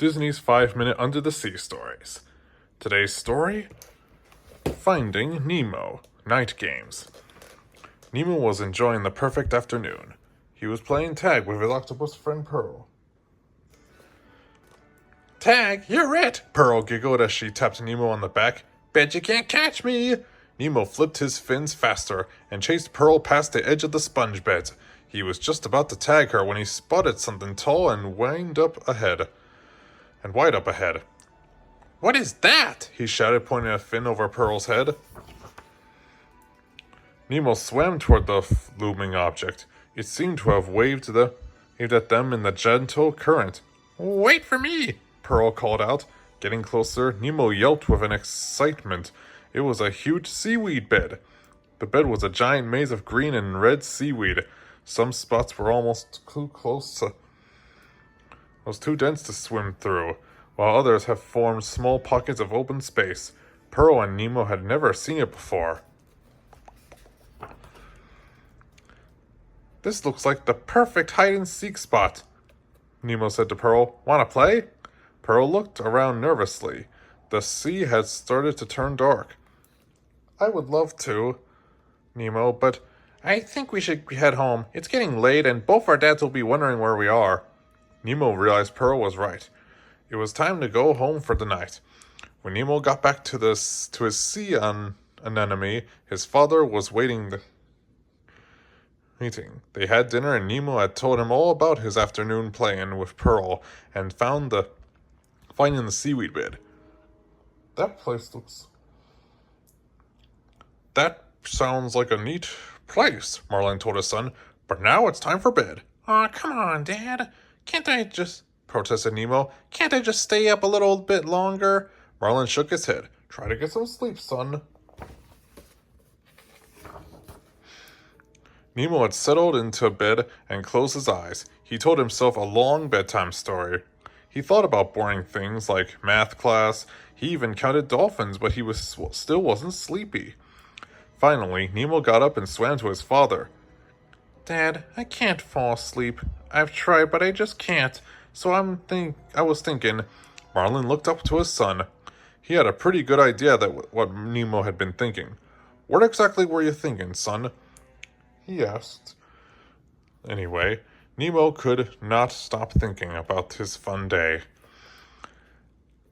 Disney's 5-minute Under the Sea stories. Today's story, Finding Nemo, Night Games. Nemo was enjoying the perfect afternoon. He was playing tag with his octopus friend Pearl. "Tag, you're it!" Pearl giggled as she tapped Nemo on the back. "Bet you can't catch me!" Nemo flipped his fins faster and chased Pearl past the edge of the sponge beds. He was just about to tag her when he spotted something tall and wide up ahead. "What is that?" he shouted, pointing a fin over Pearl's head. Nemo swam toward the looming object. It seemed to have waved at them in the gentle current. "Wait for me!" Pearl called out. Getting closer, Nemo yelped with an excitement. It was a huge seaweed bed. The bed was a giant maze of green and red seaweed. Some spots were almost too dense to swim through, while others have formed small pockets of open space. Pearl and Nemo had never seen it before. "This looks like the perfect hide-and-seek spot," Nemo said to Pearl. "Wanna play?" Pearl looked around nervously. The sea had started to turn dark. "I would love to, Nemo, but I think we should head home. It's getting late and both our dads will be wondering where we are." Nemo realized Pearl was right. It was time to go home for the night. When Nemo got back to his sea anemone, his father was waiting. They had dinner and Nemo had told him all about his afternoon playing with Pearl and finding the seaweed bed. That sounds like a neat place," Marlin told his son. "But now it's time for bed." "Aw, come on, Dad. Protested Nemo. "Can't I just stay up a little bit longer?" Marlin shook his head. "Try to get some sleep, son." Nemo had settled into bed and closed his eyes. He told himself a long bedtime story. He thought about boring things like math class. He even counted dolphins, but he still wasn't sleepy. Finally, Nemo got up and swam to his father. "Dad, I can't fall asleep. I've tried, but I just can't. So I was thinking." Marlin looked up to his son. He had a pretty good idea that what Nemo had been thinking. "What exactly were you thinking, son?" he asked. Anyway, Nemo could not stop thinking about his fun day.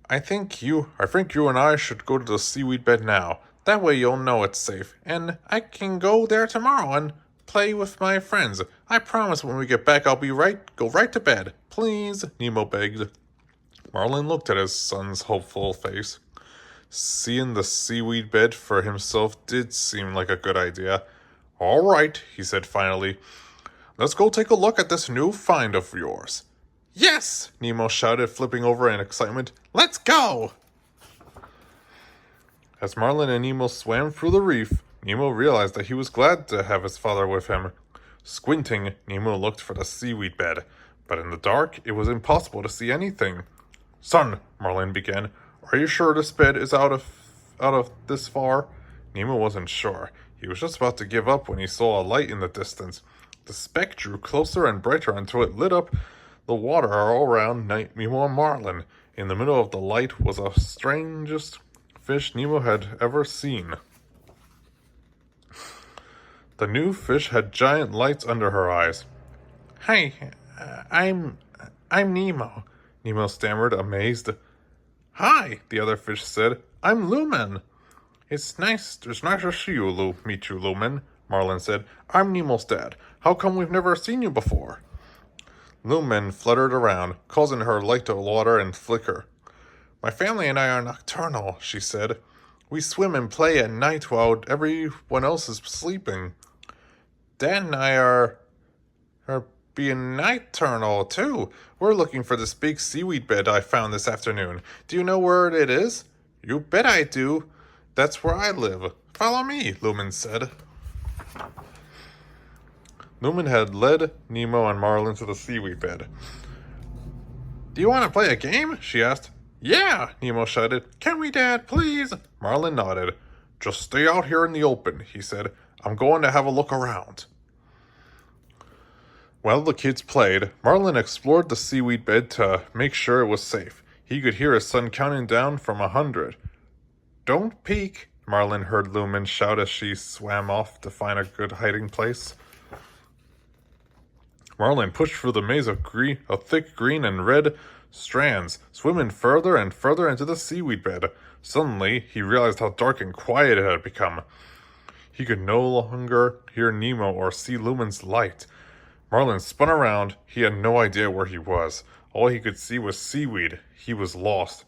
I think you and I should go to the seaweed bed now. That way you'll know it's safe, and I can go there tomorrow and play with my friends. I promise when we get back I'll go right to bed. Please," Nemo begged. Marlin looked at his son's hopeful face. Seeing the seaweed bed for himself did seem like a good idea. "All right," he said finally. "Let's go take a look at this new find of yours." "Yes!" Nemo shouted, flipping over in excitement. "Let's go!" As Marlin and Nemo swam through the reef, Nemo realized that he was glad to have his father with him. Squinting, Nemo looked for the seaweed bed, but in the dark, it was impossible to see anything. "Son," Marlin began, "are you sure this bed is out of this far?" Nemo wasn't sure. He was just about to give up when he saw a light in the distance. The speck drew closer and brighter until it lit up the water all around Nemo and Marlin. In the middle of the light was the strangest fish Nemo had ever seen. The new fish had giant lights under her eyes. "Hi, I'm Nemo," Nemo stammered, amazed. "Hi," the other fish said. "I'm Lumen." It's nice to meet you, Lumen," Marlin said. "I'm Nemo's dad. How come we've never seen you before?" Lumen fluttered around, causing her light to water and flicker. "My family and I are nocturnal," she said. "We swim and play at night while everyone else is sleeping. Dad and I are being nocturnal, too. We're looking for this big seaweed bed I found this afternoon. Do you know where it is?" "You bet I do. That's where I live. Follow me," Lumen said. Lumen had led Nemo and Marlin to the seaweed bed. "Do you want to play a game?" she asked. "Yeah," Nemo shouted. "Can we, Dad, please?" Marlin nodded. "Just stay out here in the open," he said. "I'm going to have a look around." While the kids played, Marlin explored the seaweed bed to make sure it was safe. He could hear his son counting down from 100. "Don't peek," Marlin heard Lumen shout as she swam off to find a good hiding place. Marlin pushed through the maze of thick green and red strands, swimming further and further into the seaweed bed. Suddenly, he realized how dark and quiet it had become. He could no longer hear Nemo or see Lumen's light. Marlin spun around. He had no idea where he was. All he could see was seaweed. He was lost.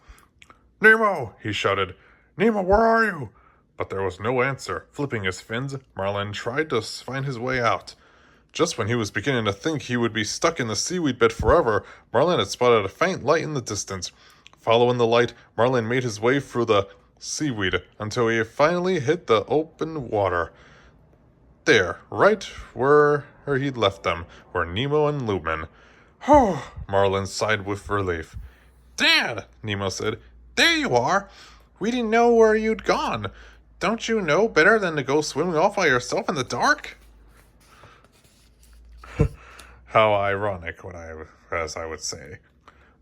"Nemo!" he shouted. "Nemo, where are you?" But there was no answer. Flipping his fins, Marlin tried to find his way out. Just when he was beginning to think he would be stuck in the seaweed bed forever, Marlin had spotted a faint light in the distance. Following the light, Marlin made his way through the seaweed until he finally hit the open water. There, right where he'd left them, were Nemo and Lumen. "Oh," Marlin sighed with relief. "Dad," Nemo said, "there you are. We didn't know where you'd gone. Don't you know better than to go swimming off by yourself in the dark?" How ironic, as I would say.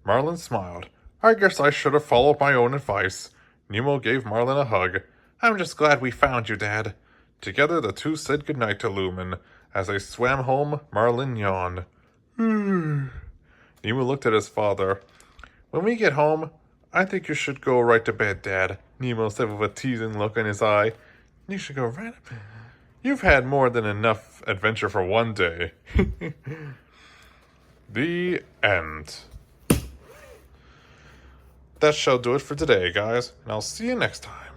Marlin smiled. "I guess I should have followed my own advice." Nemo gave Marlin a hug. "I'm just glad we found you, Dad." Together the two said goodnight to Lumen. As they swam home, Marlin yawned. Nemo looked at his father. "When we get home, I think you should go right to bed, Dad," Nemo said with a teasing look in his eye. "You should go right to bed. You've had more than enough adventure for one day." The end. That shall do it for today, guys, and I'll see you next time.